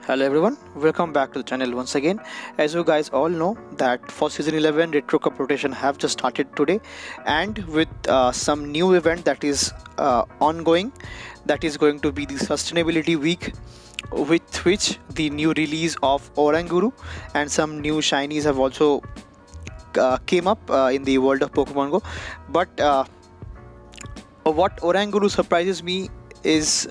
Hello everyone, welcome back to the channel once again. As you guys all know that for season 11 retro cup rotation have just started today, and with some new event that is ongoing, that is going to be the sustainability week, with which the new release of Oranguru and some new shinies have also came up in the world of Pokemon Go. But what Oranguru surprises me is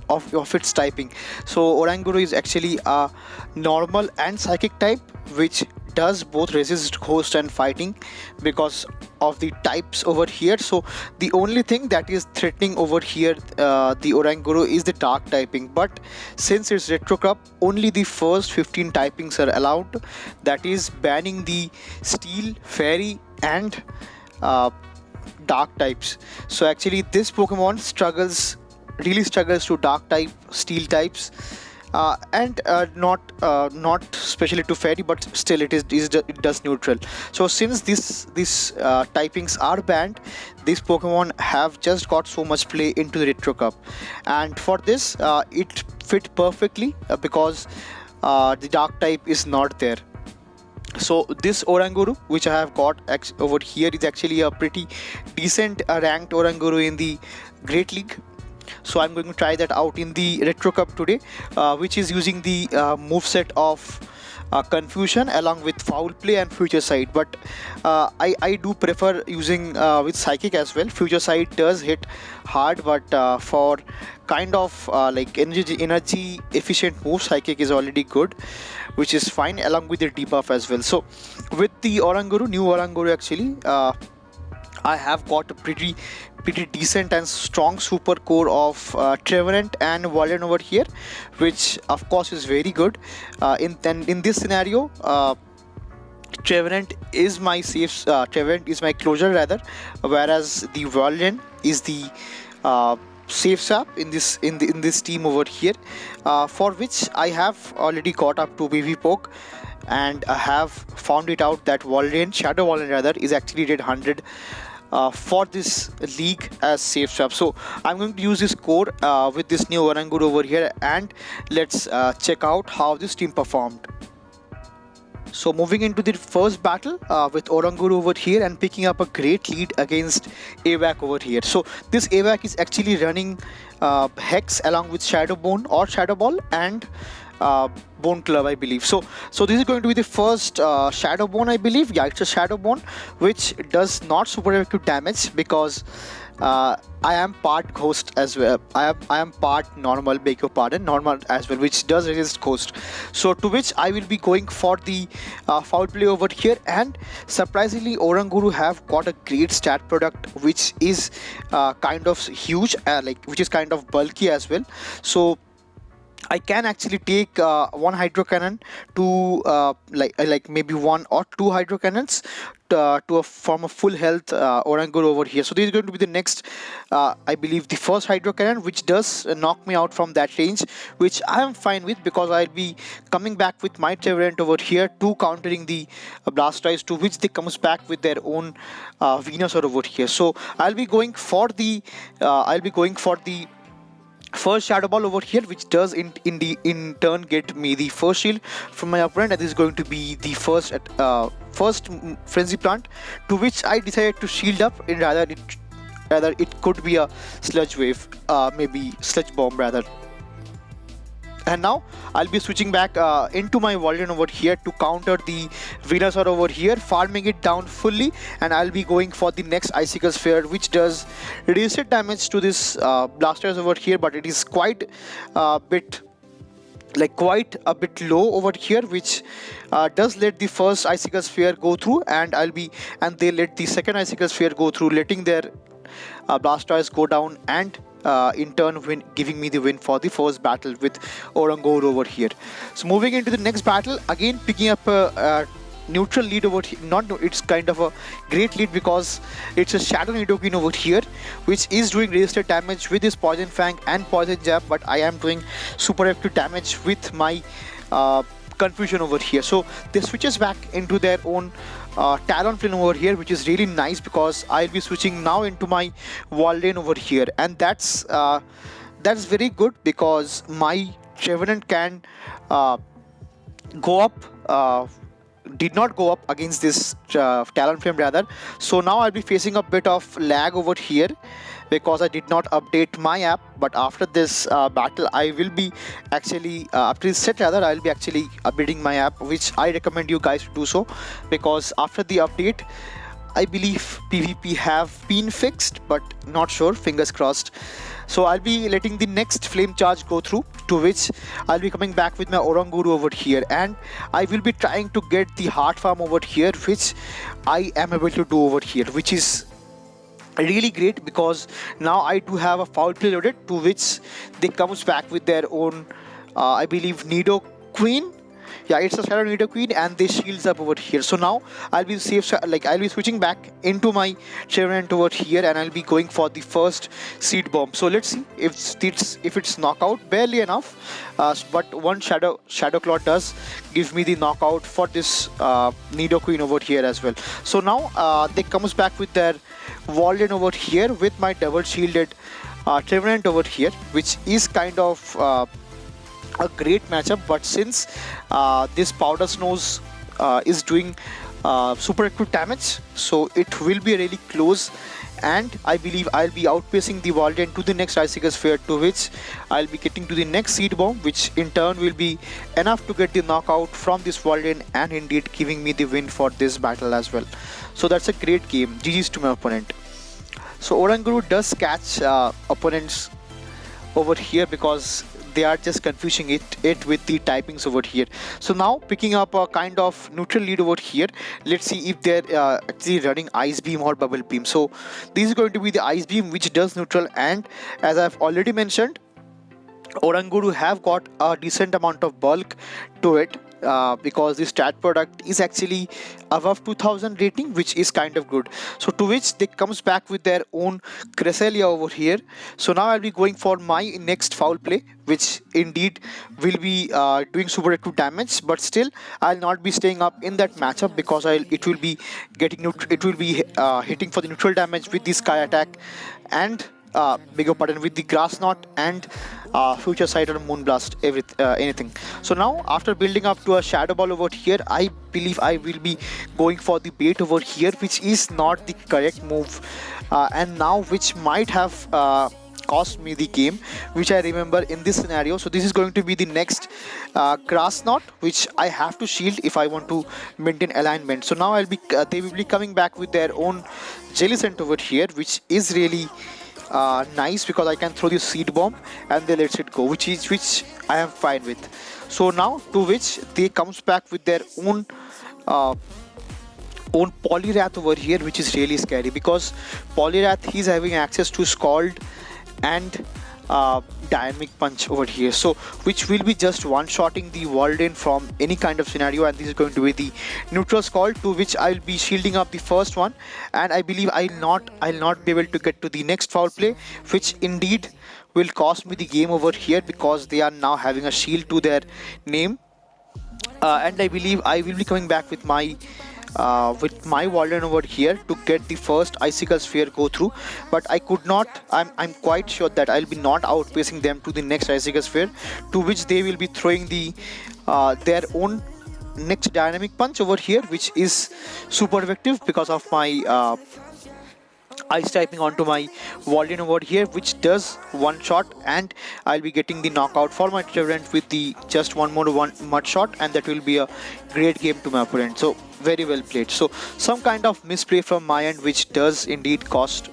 of its typing. So Oranguru is actually a normal and psychic type, which does both resist ghost and fighting because of the types over here. So the only thing that is threatening over here the Oranguru is the dark typing, but since it's retro cup, only the first 15 typings are allowed, that is banning the steel, fairy and dark types. So actually this Pokemon really struggles to dark type, steel types, and not especially to fairy, but still it does neutral. So since these typings are banned, these Pokemon have just got so much play into the retro cup, and for this it fit perfectly because the dark type is not there. So this Oranguru which I have got over here is actually a pretty decent ranked Oranguru in the Great League. So I'm going to try that out in the retro cup today, which is using the moveset of confusion along with foul play and future sight. But I do prefer using with psychic as well. Future sight does hit hard, but for kind of like energy efficient move, psychic is already good, which is fine along with the debuff as well. So with the Oranguru, new Oranguru actually, I have got a pretty decent and strong super core of Trevenant and Walrein over here, which of course is very good. In this scenario, Trevenant is my closure rather, whereas the Walrein is the safe swap in this team over here, for which I have already got up to BV Poke, and I have found it out that Shadow Walrein rather, is actually rated 100 for this league as safe swap. So I'm going to use this core with this new Oranguru over here, and let's check out how this team performed. So moving into the first battle with Oranguru over here and picking up a great lead against A.Wak over here. So this A.Wak is actually running Hex along with Shadow Bone or Shadow Ball and Bone Club, I believe. So this is going to be the first Shadow Bone, I believe. Yeah, it's a Shadow Bone, which does not super effective damage because I am part ghost as well. I am part normal, beg your pardon, normal as well, which does resist ghost. So to which I will be going for the foul play over here, and surprisingly Oranguru have got a great stat product, which is kind of huge, which is kind of bulky as well. So I can actually take one Hydro Cannon to like maybe one or two Hydro Cannons to form a full health Oranguru over here. So this is going to be the next, I believe, the first Hydro Cannon, which does knock me out from that range, which I am fine with because I'll be coming back with my Trevenant over here to countering the Blastoise, to which they comes back with their own Venusaur over here. So I'll be going for the first Shadow Ball over here, which does in turn get me the first shield from my opponent, and this is going to be the first Frenzy Plant, to which I decided to shield up, and rather it could be a Sludge Wave, maybe Sludge Bomb rather. And now I'll be switching back into my Walrein over here to counter the Venusaur over here, farming it down fully, and I'll be going for the next Icicle Sphere, which does reduced damage to this Blastoise over here, but it is quite a bit low over here, which does let the first Icicle Sphere go through, and they let the second Icicle Sphere go through, letting their Blastoise go down, and in turn giving me the win for the first battle with Oranguru over here. So moving into the next battle, again picking up a neutral lead over here. It's kind of a great lead because it's a Shadow Nidoqueen over here, which is doing resisted damage with his Poison Fang and Poison Jab, but I am doing super effective damage with my confusion over here. So they switches back into their own Talonflame over here, which is really nice because I'll be switching now into my Walrein over here, and that's very good because my Trevenant can go up, did not go up against this Talonflame rather. So now I'll be facing a bit of lag over here because I did not update my app. But after this battle, I will be actually after this set rather, I'll be actually updating my app, which I recommend you guys to do so, because after the update I believe PvP have been fixed, but not sure, fingers crossed. So I'll be letting the next flame charge go through, to which I'll be coming back with my Oranguru over here, and I will be trying to get the heart farm over here, which I am able to do over here, which is really great because now I do have a foul play loaded, to which they comes back with their own I believe Nidoqueen. Yeah, it's a Shadow Nidoqueen, and they shields up over here. So now I'll be I'll be switching back into my Trevenant over here, and I'll be going for the first seed bomb. So let's see if it's knockout, barely enough, but one Shadow Claw does give me the knockout for this Nidoqueen over here as well. So now they comes back with their Walrein over here with my double shielded Trevenant over here, which is kind of a great matchup. But since this Powder Snows is doing super acute damage, so it will be really close, and I believe I'll be outpacing the Walrein to the next Icicle Sphere, to which I'll be getting to the next Seed Bomb, which in turn will be enough to get the knockout from this Walrein, and indeed giving me the win for this battle as well. So that's a great game. GG's to my opponent. So Oranguru does catch opponents over here because they are just confusing it with the typings over here. So now picking up a kind of neutral lead over here. Let's see if they're actually running Ice Beam or Bubble Beam. So this is going to be the Ice Beam, which does neutral, and as I've already mentioned, Oranguru have got a decent amount of bulk to it, because the stat product is actually above 2000 rating, which is kind of good. So to which they comes back with their own Cresselia over here. So now I'll be going for my next foul play, which indeed will be doing super acute damage, but still I'll not be staying up in that matchup because it will be hitting for the neutral damage with the Sky Attack, and bigger pattern with the Grass Knot and Future Sight or Moonblast, anything. So now after building up to a Shadow Ball over here, I believe I will be going for the bait over here, which is not the correct move, and now which might have cost me the game, which I remember in this scenario. So this is going to be the next Grass Knot, which I have to shield if I want to maintain alignment. So now they will be coming back with their own Jellicent over here, which is really nice because I can throw the Seed Bomb and they lets it go, which I am fine with. So now to which they comes back with their own Poliwrath over here, which is really scary because Poliwrath is having access to Scald and Dynamic Punch over here, so which will be just one-shotting the Walrein from any kind of scenario, and this is going to be the neutral Scald, to which I'll be shielding up the first one, and I believe I'll not be able to get to the next foul play, which indeed will cost me the game over here because they are now having a shield to their name, and I believe I will be coming back with my Walrein over here to get the first Icicle Sphere go through, but I could not. I'm quite sure that I'll be not outpacing them to the next Icicle Sphere, to which they will be throwing their own next Dynamic Punch over here, which is super effective because of my Ice typing onto my Walrein over here, which does one shot, and I'll be getting the knockout for my Trevenant with the just one mud shot, and that will be a great game to my opponent. So very well played. So some kind of misplay from my end, which does indeed cost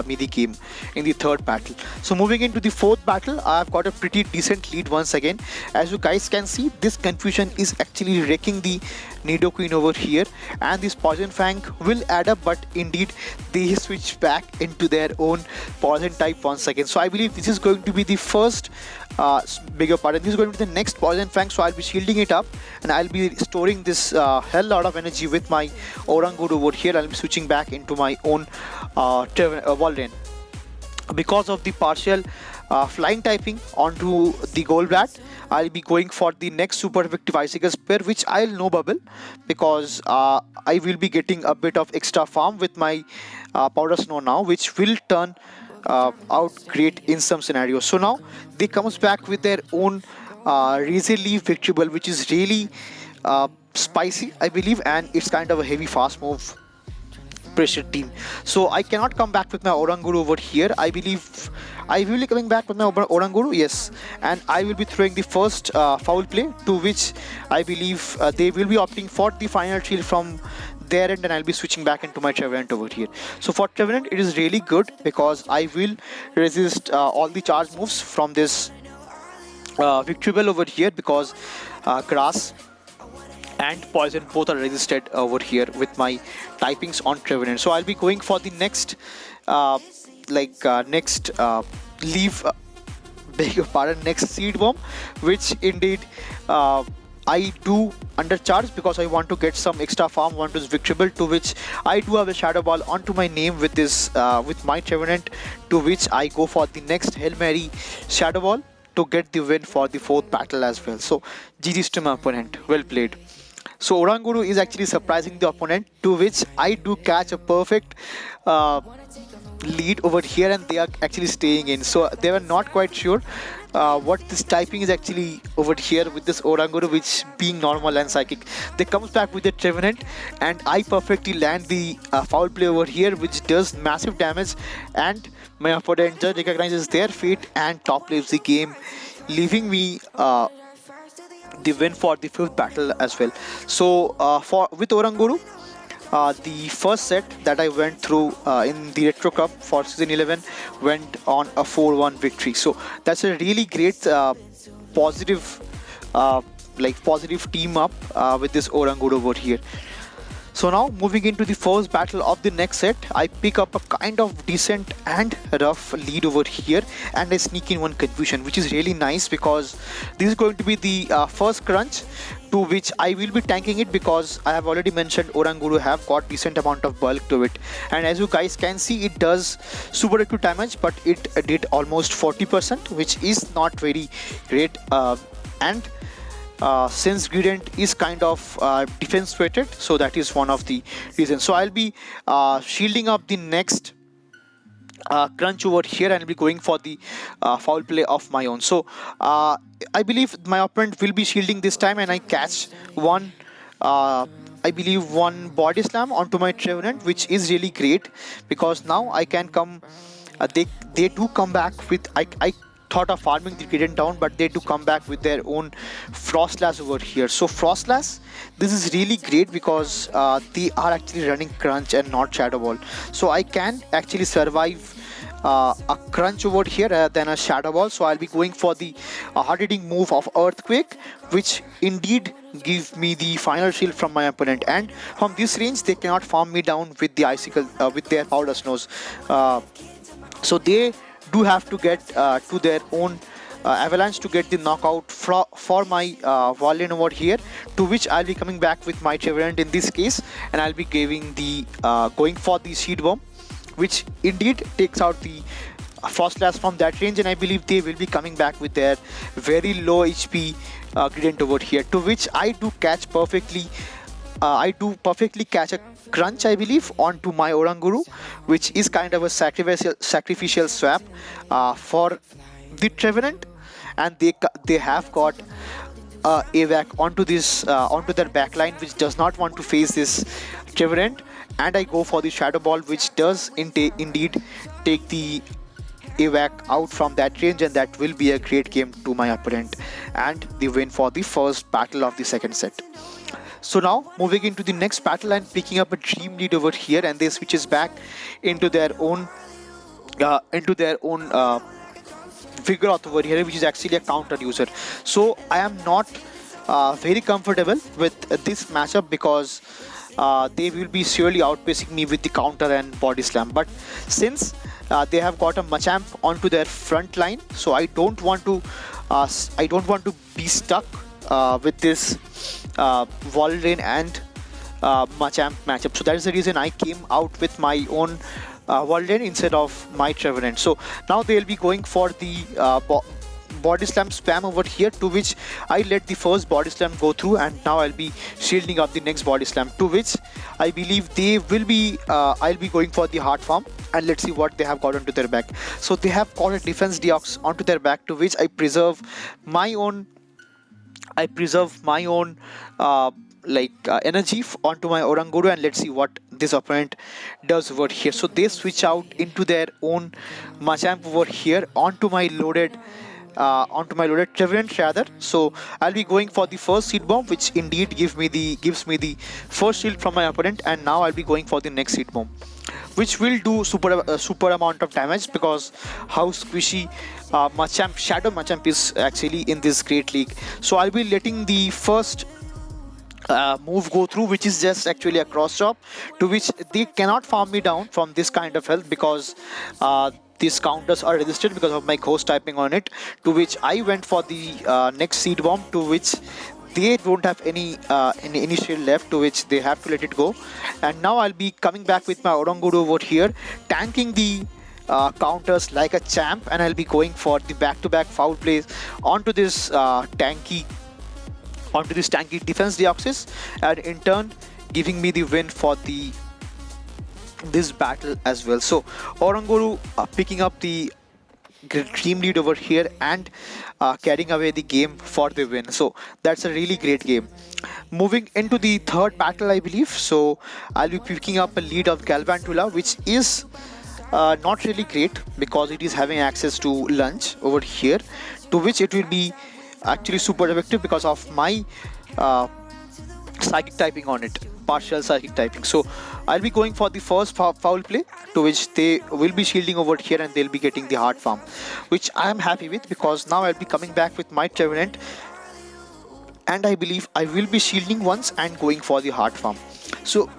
me the game in the third battle. So moving into the fourth battle, I've got a pretty decent lead once again. As you guys can see, this confusion is actually wrecking the Nidoqueen over here, and this Poison Fang will add up, but indeed they switch back into their own Poison type once again. So I believe this is going to be the first bigger pattern. This is going to be the next Poison Fang, so I'll be shielding it up and I'll be storing this hell lot of energy with my Oranguru over here. I'll be switching back into my own Walrein. Because of the partial flying typing onto the Golbat, I'll be going for the next super effective Icicle Sphere, which I'll no bubble because I will be getting a bit of extra farm with my Powder Snow now, which will turn out great in some scenarios. So now they comes back with their own Razor Leaf Victory Ball, which is really spicy, I believe, and it's kind of a heavy fast move pressure team. So I cannot come back with my Oranguru over here. I believe I will be coming back with my Oranguru, yes, and I will be throwing the first foul play, to which I believe they will be opting for the final shield from there, and then I'll be switching back into my Trevenant over here. So for Trevenant, it is really good because I will resist all the charge moves from this Victory Bell over here, because grass and poison both are resisted over here with my typings on Trevenant. So I'll be going for the next next leaf beg your pardon, next seed bomb, which indeed I do undercharge because I want to get some extra farm onto this Victory Bell, to which I do have a Shadow Ball onto my name with this with my Trevenant, to which I go for the next Hail Mary Shadow Ball to get the win for the 4th battle as well. So GG's to my opponent, well played. So Oranguru is actually surprising the opponent, to which I do catch a perfect lead over here, and they are actually staying in. So they were not quite sure what this typing is actually over here with this Oranguru, which being normal and psychic. They comes back with the Trevenant, and I perfectly land the foul play over here, which does massive damage, and my opponent just recognizes their fate and top leaves the game, leaving me the win for the 5th battle as well. So with Oranguru, the first set that I went through in the Retro Cup for Season 11 went on a 4-1 victory. So that's a really great positive positive team up with this Oranguru over here. So now moving into the first battle of the next set, I pick up a kind of decent and rough lead over here, and I sneak in one confusion, which is really nice because this is going to be the first crunch, to which I will be tanking it because I have already mentioned Oranguru have got decent amount of bulk to it, and as you guys can see, it does super acute damage, but it did almost 40%, which is not very great, and since Greedent is kind of defense weighted, so that is one of the reasons. So I'll be shielding up the next crunch over here, and I'll be going for the foul play of my own. So I believe my opponent will be shielding this time, and I catch one I believe one body slam onto my Trevenant, which is really great because now I can come they do come back with I thought of farming the Greedent down, but they do come back with their own Frostlass over here. So Frostlass, this is really great because they are actually running Crunch and not Shadow Ball. So I can actually survive a Crunch over here rather than a Shadow Ball. So I'll be going for the hard-hitting move of Earthquake, which indeed give me the final shield from my opponent. And from this range, they cannot farm me down with the Icicle, with their Powder Snows. So they do have to get to their own Avalanche to get the knockout for my Walrein over here, to which I'll be coming back with my Trevenant in this case, and I'll be giving the going for the Seed Bomb, which indeed takes out the Frostlass from that range, and I believe they will be coming back with their very low HP Greedent over here, to which I do catch perfectly. I do perfectly catch a Crunch, I believe, onto my Oranguru, which is kind of a sacrificial swap for the Trevenant, and they have got A.Wak onto this onto their backline, which does not want to face this Trevenant, and I go for the Shadow Ball, which does indeed take the A.Wak out from that range, and that will be a great game to my opponent and the win for the first battle of the second set. So now moving into the next battle and picking up a dream lead over here, and they switches back into their own Vigoroth over here, which is actually a counter user. So I am not very comfortable with this matchup because they will be surely outpacing me with the counter and body slam. But since they have got a Machamp onto their front line, so I don't want to be stuck with this Walrein and Machamp matchup. So that is the reason I came out with my own Walrein instead of my Trevenant. So now they'll be going for the body slam spam over here, to which I let the first body slam go through, and now I'll be shielding up the next body slam, to which I believe they will be I'll be going for the hard farm, and let's see what they have got onto their back. So they have got a defense deox onto their back, to which I preserve my own I preserve my own energy onto my Oranguru, and let's see what this opponent does over here. So they switch out into their own Machamp over here onto my loaded Trevenant rather. So I'll be going for the first Seed Bomb, which indeed gives me the first shield from my opponent, and now I'll be going for the next Seed Bomb, which will do super amount of damage, because how squishy Shadow Machamp is actually in this Great League. So I'll be letting the first move go through, which is just actually a cross chop, to which they cannot farm me down from this kind of health, because these counters are resisted because of my ghost typing on it, to which I went for the next Seed Bomb, to which they don't have any shield left, to which they have to let it go. And now I'll be coming back with my Oranguru over here, tanking the counters like a champ, and I'll be going for the back-to-back foul plays onto this tanky defense Deoxys, and in turn giving me the win for this battle as well. So Oranguru picking up the team lead over here and carrying away the game for the win. So that's a really great game. Moving into the third battle, I believe. So I'll be picking up a lead of Galvantula, which is not really great, because it is having access to lunch over here, to which it will be actually super effective because of my psychic typing on it, partial psychic typing. So I'll be going for the first foul play, to which they will be shielding over here, and they'll be getting the hard farm, which I am happy with, because now I'll be coming back with my Trevenant, and I believe I will be shielding once and going for the hard farm. So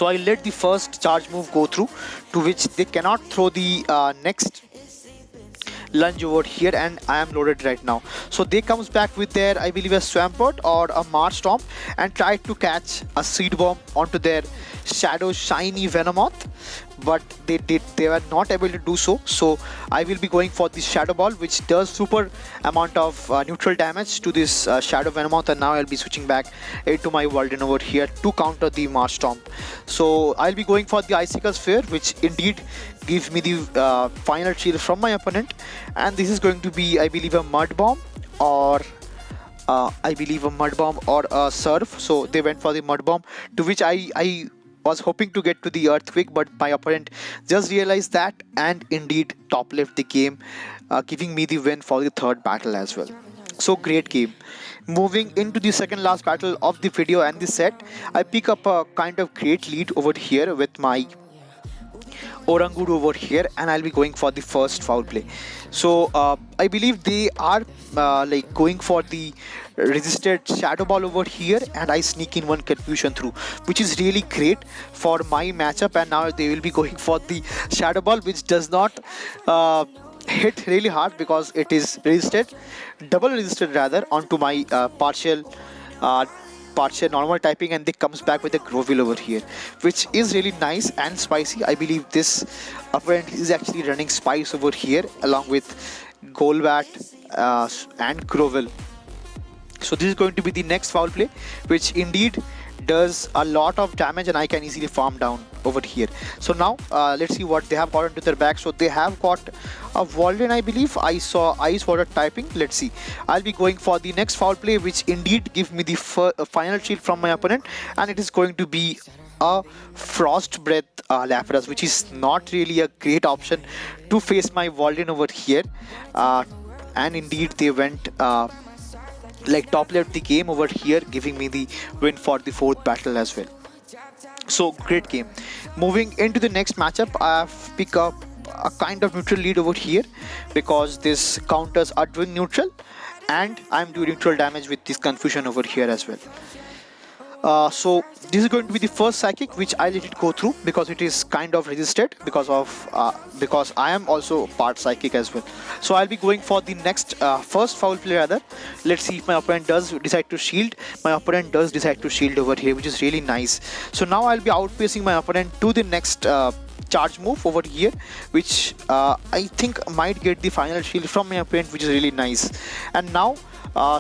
I let the first charge move go through, to which they cannot throw the next lunge over here, and I am loaded right now. So they comes back with their, I believe, a Swampert or a Marstomp, and tried to catch a Seed Bomb onto their Shadow Shiny Venomoth, but they were not able to do so. So I will be going for the Shadow Ball, which does super amount of neutral damage to this Shadow Venomoth, and now I'll be switching back into my Walrein over here to counter the Marstomp. So I'll be going for the Icicle Sphere, which indeed gives me the final shield from my opponent, and this is going to be, I believe, a Mud Bomb or a Surf. So they went for the Mud Bomb, to which I was hoping to get to the Earthquake, but my opponent just realized that and indeed top left the game, giving me the win for the third battle as well. So great game. Moving into the second last battle of the video and the set, I pick up a kind of great lead over here with my Oranguru over here, and I'll be going for the first foul play. So I believe they are going for the resisted Shadow Ball over here, and I sneak in one Confusion through, which is really great for my matchup. And now they will be going for the Shadow Ball, which does not hit really hard because it is resisted, double resisted rather, onto my partial normal typing, and they comes back with a Grovyle over here, which is really nice and spicy. I believe this opponent is actually running Spice over here along with Golbat and Grovyle. So this is going to be the next foul play, which indeed does a lot of damage, and I can easily farm down over here. So now let's see what they have got into their bag. So they have got a Walrein, I believe. I saw Ice Water typing. Let's see. I'll be going for the next foul play, which indeed gives me the final shield from my opponent, and it is going to be a Frost Breath Lapras, which is not really a great option to face my Walrein over here. And indeed they went top left the game over here, giving me the win for the fourth battle as well. So great game. Moving into the next matchup, I have picked up a kind of neutral lead over here, because these counters are doing neutral and I'm doing neutral damage with this Confusion over here as well. So this is going to be the first psychic, which I let it go through because it is kind of resisted because I am also part psychic as well. So I'll be going for the next first foul play rather. Let's see if my opponent does decide to shield. My opponent does decide to shield over here, which is really nice. So now I'll be outpacing my opponent to the next charge move over here, which I think might get the final shield from my opponent, which is really nice. And now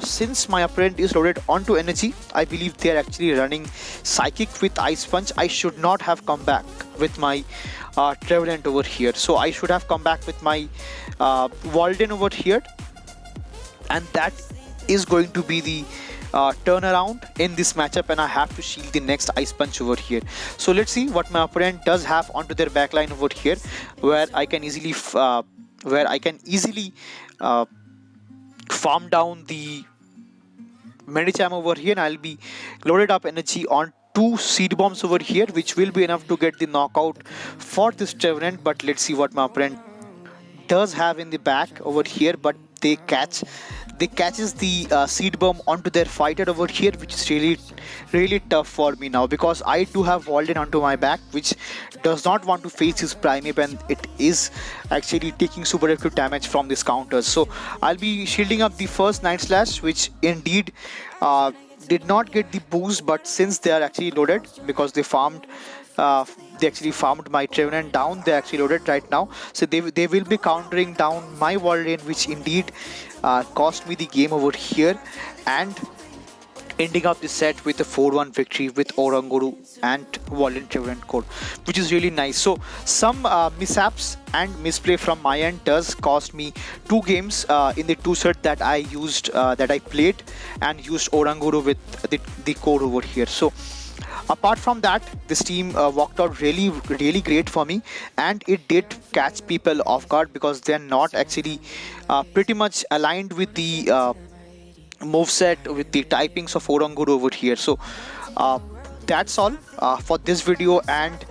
since my opponent is loaded onto energy, I believe they are actually running Psychic with Ice Punch. I should not have come back with my Trevenant over here. So I should have come back with my Walrein over here, and that is going to be the turnaround in this matchup, and I have to shield the next Ice Punch over here. So let's see what my opponent does have onto their backline over here, where I can easily farm down the Medicham over here, and I'll be loaded up energy on 2 Seed Bombs over here, which will be enough to get the knockout for this Trevenant. But let's see what my opponent does have in the back over here. But they catches the Seed Bomb onto their fighter over here, which is really tough for me now, because I do have Walrein onto my back, which does not want to face his Primeape, and it is actually taking super active damage from this counters. So I'll be shielding up the first Night Slash, which indeed did not get the boost, but since they are actually loaded, because they actually farmed my Trevenant down, they actually loaded right now, so they will be countering down my Walrein, which indeed cost me the game over here, and ending up the set with a 4-1 victory with Oranguru and Walrein Trevenant core, which is really nice. So some mishaps and misplay from my end does cost me 2 games in the 2 set that I used, that I played and used Oranguru with the core over here. So apart from that, this team worked out really great for me, and it did catch people off guard, because they're not actually pretty much aligned with the moveset, with the typings of Oranguru over here. So that's all for this video, and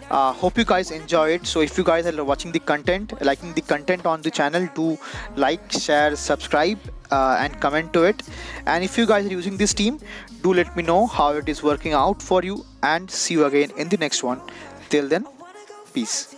hope you guys enjoy it. So if you guys are watching the content, liking the content on the channel, do like, share, subscribe, and comment to it. And if you guys are using this team, do let me know how it is working out for you, and see you again in the next one. Till then, peace.